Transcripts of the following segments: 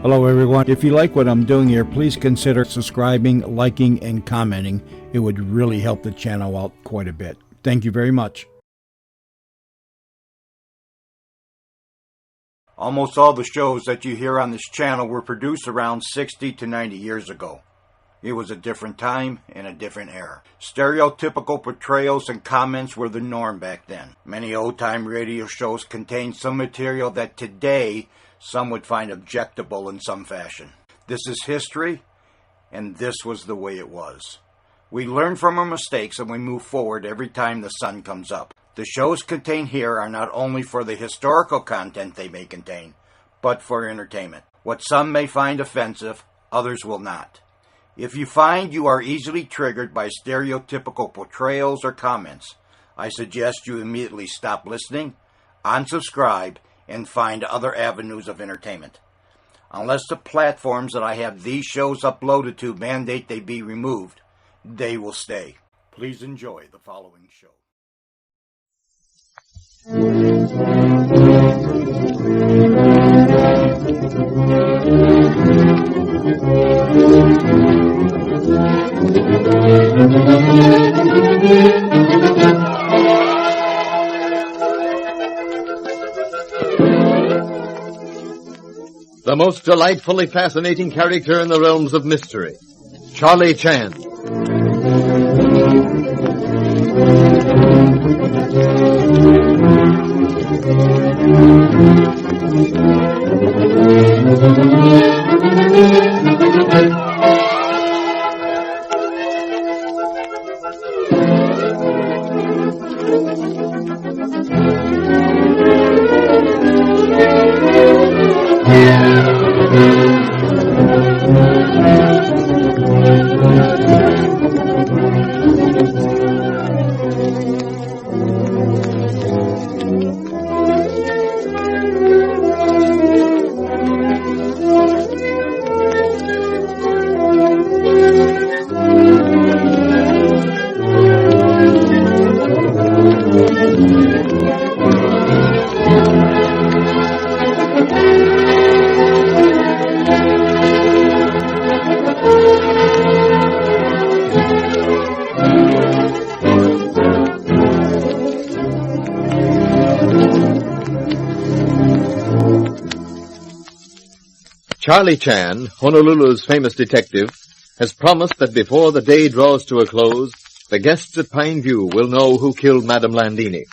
Hello everyone. If you like what I'm doing here, please consider subscribing, liking, and commenting. It would really help the channel out quite a bit. Thank you very much. Almost all the shows that you hear on this channel were produced around 60 to 90 years ago. It was a different time and a different era. Stereotypical portrayals and comments were the norm back then. Many old-time radio shows contained some material that today some would find objectable in some fashion. This is history, and this was the way it was. We learn from our mistakes and we move forward every time the sun comes up. The shows contained here are not only for the historical content they may contain, but for entertainment. What some may find offensive, others will not. If you find you are easily triggered by stereotypical portrayals or comments, I suggest you immediately stop listening, unsubscribe, and find other avenues of entertainment. Unless the platforms that I have these shows uploaded to mandate they be removed, they will stay. Please enjoy the following show. The most delightfully fascinating character in the realms of mystery, Charlie Chan. Charlie Chan, Honolulu's famous detective, has promised that before the day draws to a close, the guests at Pine View will know who killed Madame Landini.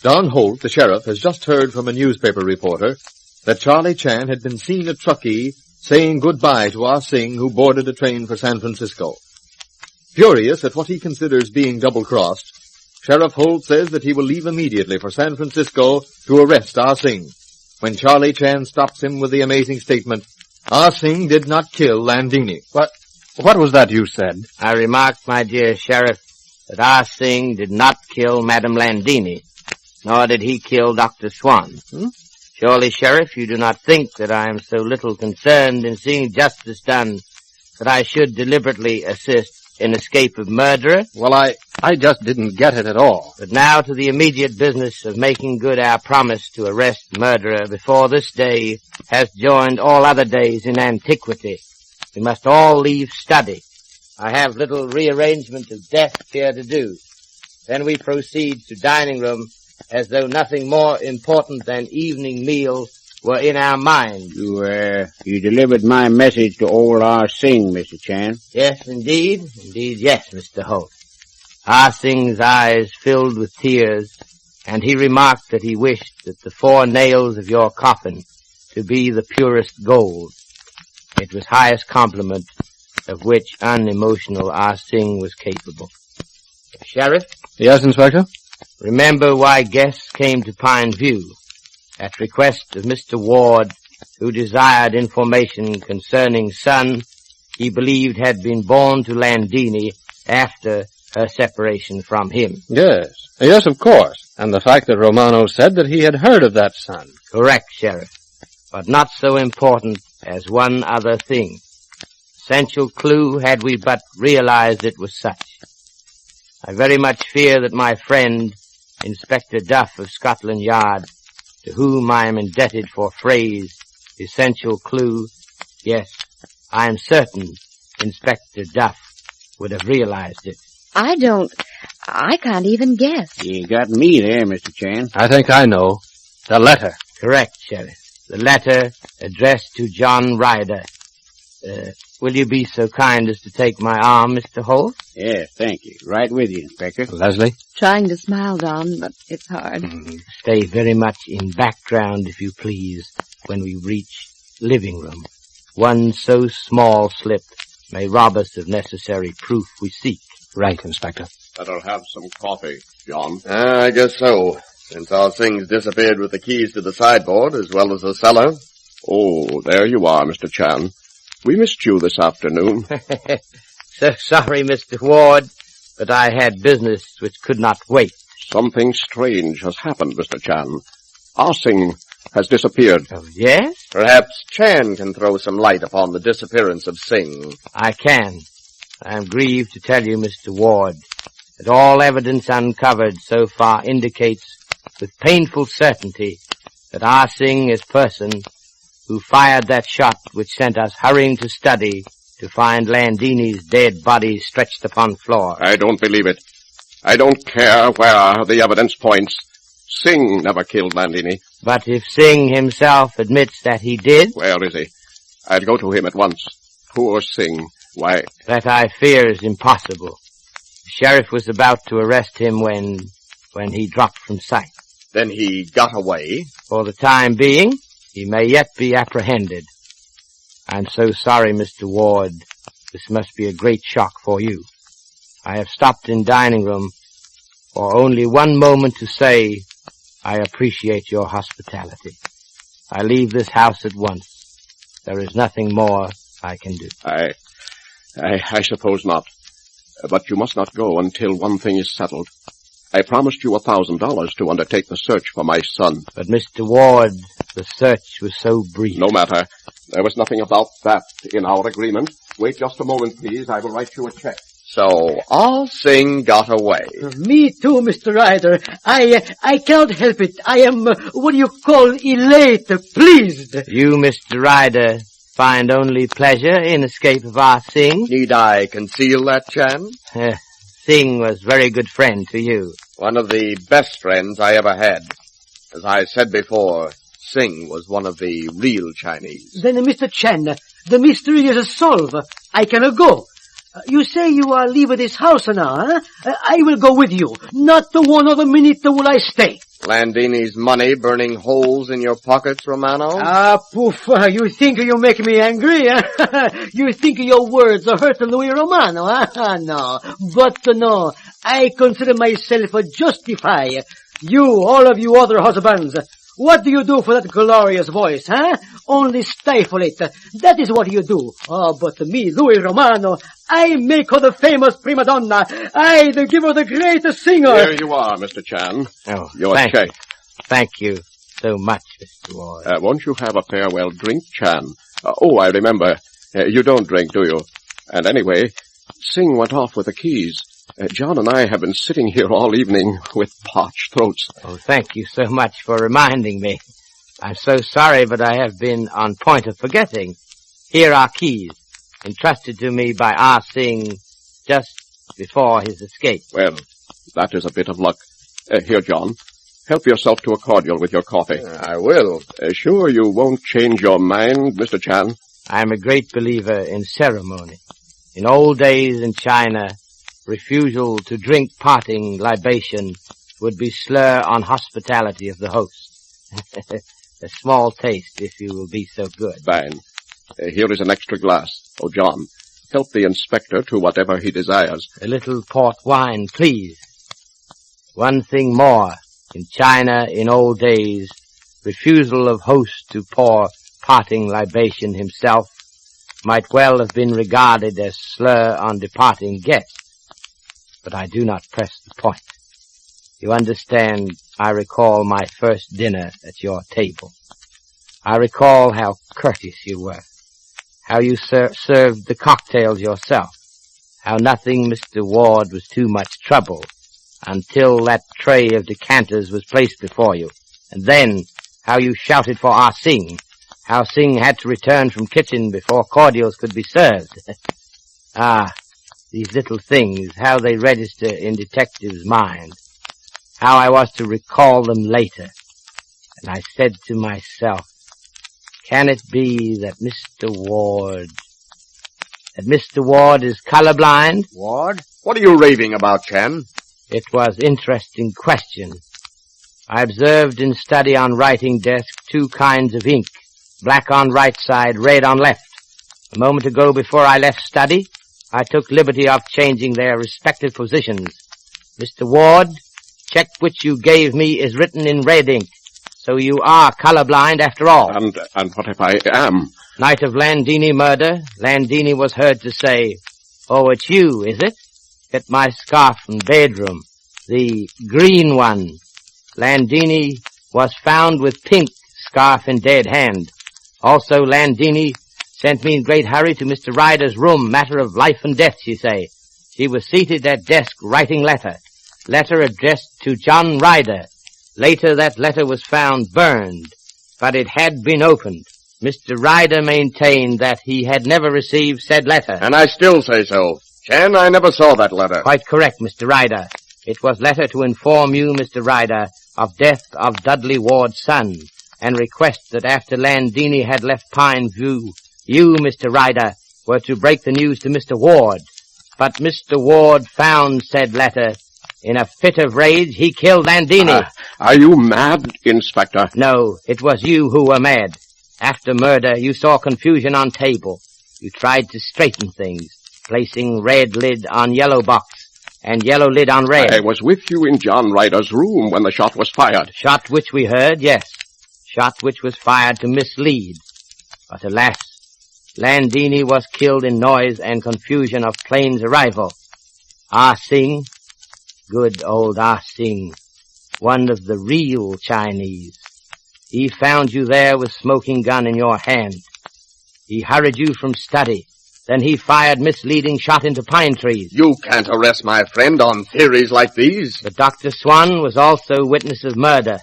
Don Holt, the sheriff, has just heard from a newspaper reporter that Charlie Chan had been seen at Truckee saying goodbye to Ah Sing, who boarded a train for San Francisco. Furious at what he considers being double-crossed, Sheriff Holt says that he will leave immediately for San Francisco to arrest Ah Sing, when Charlie Chan stops him with the amazing statement, Ah Sing did not kill Landini. What was that you said? I remarked, my dear Sheriff, that Ah Sing did not kill Madame Landini, nor did he kill Dr. Swan. Surely, Sheriff, you do not think that I am so little concerned in seeing justice done that I should deliberately assist in escape of murderer? Well, I just didn't get it at all. But now to the immediate business of making good our promise to arrest murderer before this day has joined all other days in antiquity. We must all leave study. I have little rearrangement of desk here to do. Then we proceed to dining room as though nothing more important than evening meal were in our minds. You delivered my message to old Ah Sing, Mr. Chan. Yes, indeed. Indeed, yes, Mr. Holt. Ah Sing's eyes filled with tears, and he remarked that he wished that the 4 nails of your coffin to be the purest gold. It was highest compliment of which unemotional Ah Sing was capable. Sheriff? Yes, Inspector? Remember why guests came to Pine View. At request of Mr. Ward, who desired information concerning son he believed had been born to Landini after her separation from him. Yes, of course. And the fact that Romano said that he had heard of that son. Correct, Sheriff. But not so important as one other thing. Essential clue had we but realized it was such. I very much fear that my friend, Inspector Duff of Scotland Yard, to whom I am indebted for phrase essential clue, yes, I am certain Inspector Duff would have realized it. I can't even guess. You got me there, Mr. Chan. I think I know. The letter. Correct, Sheriff. The letter addressed to John Ryder. Will you be so kind as to take my arm, Mr. Holt? Yes, thank you. Right with you, Inspector. Leslie? Trying to smile, Don, but it's hard. Stay very much in background, if you please, when we reach living room. One so small slip may rob us of necessary proof we seek. Right, Inspector. Better have some coffee, John. I guess so, since our things disappeared with the keys to the sideboard as well as the cellar. Oh, there you are, Mr. Chan. We missed you this afternoon. So sorry, Mr. Ward, but I had business which could not wait. Something strange has happened, Mr. Chan. Ah Sing has disappeared. Oh, yes? Perhaps Chan can throw some light upon the disappearance of Singh. I can. I am grieved to tell you, Mr. Ward, that all evidence uncovered so far indicates with painful certainty that Ah Sing is person who fired that shot which sent us hurrying to study to find Landini's dead body stretched upon floor. I don't believe it. I don't care where the evidence points. Singh never killed Landini. But if Singh himself admits that he did... Where is he? I'll go to him at once. Poor Singh. Why? That I fear is impossible. The sheriff was about to arrest him when he dropped from sight. Then he got away. For the time being, he may yet be apprehended. I'm so sorry, Mr. Ward. This must be a great shock for you. I have stopped in dining room for only one moment to say I appreciate your hospitality. I leave this house at once. There is nothing more I can do. I suppose not. But you must not go until one thing is settled. I promised you $1,000 to undertake the search for my son. But, Mr. Ward, the search was so brief. No matter. There was nothing about that in our agreement. Wait just a moment, please. I will write you a check. So, Ah Sing got away. Me too, Mr. Ryder. I can't help it. I am, what do you call, elated, pleased. You, Mr. Ryder, find only pleasure in escape of Ah Sing? Need I conceal that, Chan? Singh was very good friend to you. One of the best friends I ever had. As I said before, Singh was one of the real Chinese. Then, Mr. Chen, the mystery is solved. I cannot go. You say you are leaving this house now, huh? I will go with you. Not 1 other minute will I stay. Landini's money burning holes in your pockets, Romano? Ah, poof, you think you make me angry, huh? You think your words hurt Louis Romano, huh? No, but no, I consider myself justified. You, all of you other husbands, what do you do for that glorious voice, huh? Only stifle it. That is what you do. Oh, but me, Louis Romano, I make her the famous prima donna. I, the giver, the greatest singer. Here you are, Mr. Chan. Oh, Your check. Thank you so much, Mr. Ward. Won't you have a farewell drink, Chan? I remember. You don't drink, do you? And anyway, Singh went off with the keys. John and I have been sitting here all evening with parched throats. Oh, thank you so much for reminding me. I'm so sorry, but I have been on point of forgetting. Here are keys, entrusted to me by Ah Sing just before his escape. Well, that is a bit of luck. Here, John, help yourself to a cordial with your coffee. I will. Sure you won't change your mind, Mr. Chan? I am a great believer in ceremony. In old days in China, refusal to drink parting libation would be slur on hospitality of the host. A small taste, if you will be so good. Fine. Here is an extra glass. Oh, John, help the inspector to whatever he desires. A little port wine, please. One thing more. In China, in old days, refusal of host to pour parting libation himself might well have been regarded as slur on departing guests. But I do not press the point. You understand, I recall my first dinner at your table. I recall how courteous you were, how you served the cocktails yourself, how nothing, Mr. Ward, was too much trouble until that tray of decanters was placed before you, and then how you shouted for Ah Sing, how Singh had to return from kitchen before cordials could be served. These little things, how they register in detectives' minds. How I was to recall them later. And I said to myself, can it be that Mr. Ward is colorblind? Ward? What are you raving about, Chan? It was interesting question. I observed in study on writing desk 2 kinds of ink, black on right side, red on left. A moment ago before I left study, I took liberty of changing their respective positions. Mr. Ward, check which you gave me is written in red ink, so you are colorblind after all. And what if I am? Night of Landini murder, Landini was heard to say, "Oh, it's you, is it? Get my scarf from bedroom, the green one." Landini was found with pink scarf in dead hand. Also, Landini sent me in great hurry to Mr. Ryder's room, matter of life and death, she say. She was seated at desk writing letter addressed to John Ryder. Later that letter was found burned, but it had been opened. Mr. Ryder maintained that he had never received said letter. And I still say so. Chan, I never saw that letter. Quite correct, Mr. Ryder. It was letter to inform you, Mr. Ryder, of death of Dudley Ward's son, and request that after Landini had left Pine View, you, Mr. Ryder, were to break the news to Mr. Ward. But Mr. Ward found said letter. In a fit of rage, he killed Landini. Are you mad, Inspector? No, it was you who were mad. After murder, you saw confusion on table. You tried to straighten things, placing red lid on yellow box and yellow lid on red. I was with you in John Ryder's room when the shot was fired. Shot which we heard, yes. Shot which was fired to mislead. But alas, Landini was killed in noise and confusion of plane's arrival. Ah Singh, good old Ah Singh, one of the real Chinese. He found you there with smoking gun in your hand. He hurried you from study. Then he fired misleading shot into pine trees. You can't arrest my friend on theories like these. But Dr. Swan was also witness of murder.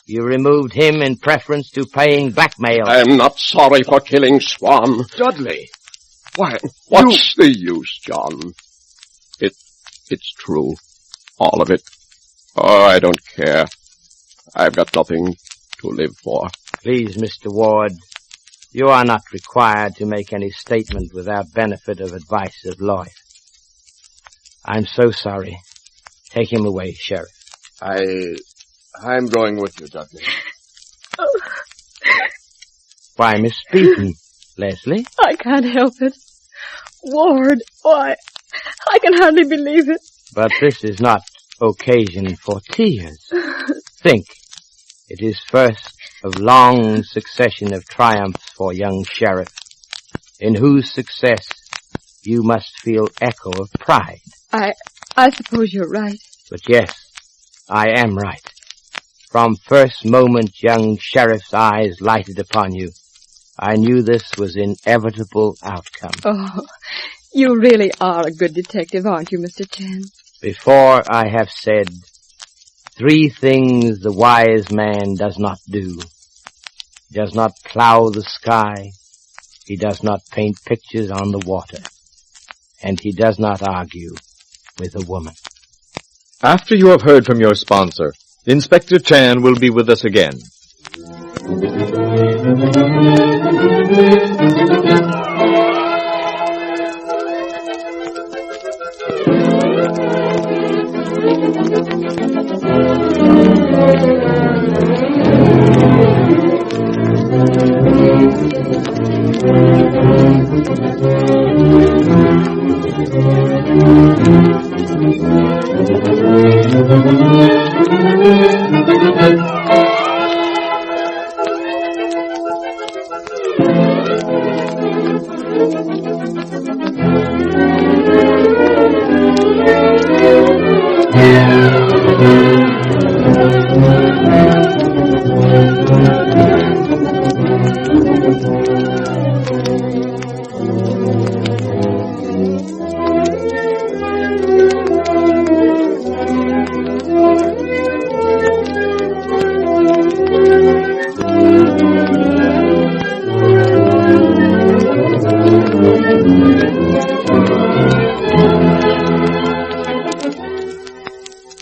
You removed him in preference to paying blackmail. I'm not sorry for killing Swan. Dudley. Why, what's the use, John? It's true. All of it. Oh, I don't care. I've got nothing to live for. Please, Mr. Ward, you are not required to make any statement without benefit of advice of lawyer. I'm so sorry. Take him away, Sheriff. I'm going with you, Dudley. Why, Miss Beaton? Leslie? I can't help it. Ward, why, I can hardly believe it. But this is not occasion for tears. Think. It is first of long succession of triumphs for young Sheriff, in whose success you must feel echo of pride. I suppose you're right. But yes, I am right. From first moment young Sheriff's eyes lighted upon you, I knew this was inevitable outcome. Oh, you really are a good detective, aren't you, Mr. Chan? Before I have said 3 things the wise man does not do. He does not plow the sky. He does not paint pictures on the water. And he does not argue with a woman. After you have heard from your sponsor, Inspector Chan will be with us again.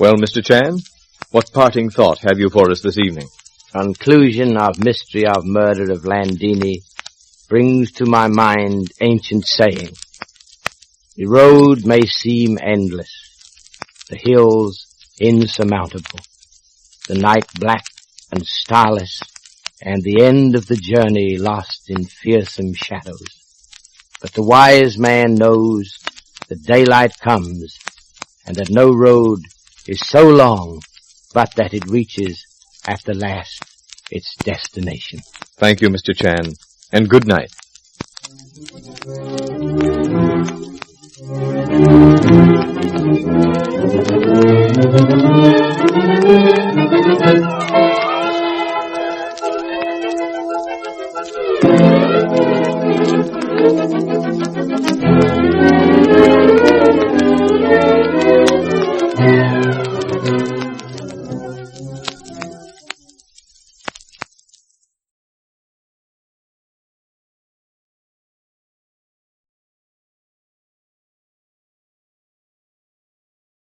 Well, Mr. Chan, what parting thought have you for us this evening? Conclusion of mystery of murder of Landini brings to my mind ancient saying. The road may seem endless, the hills insurmountable, the night black and starless, and the end of the journey lost in fearsome shadows. But the wise man knows that daylight comes, and that no road is so long but that it reaches at the last its destination. Thank you, Mr. Chan, and good night.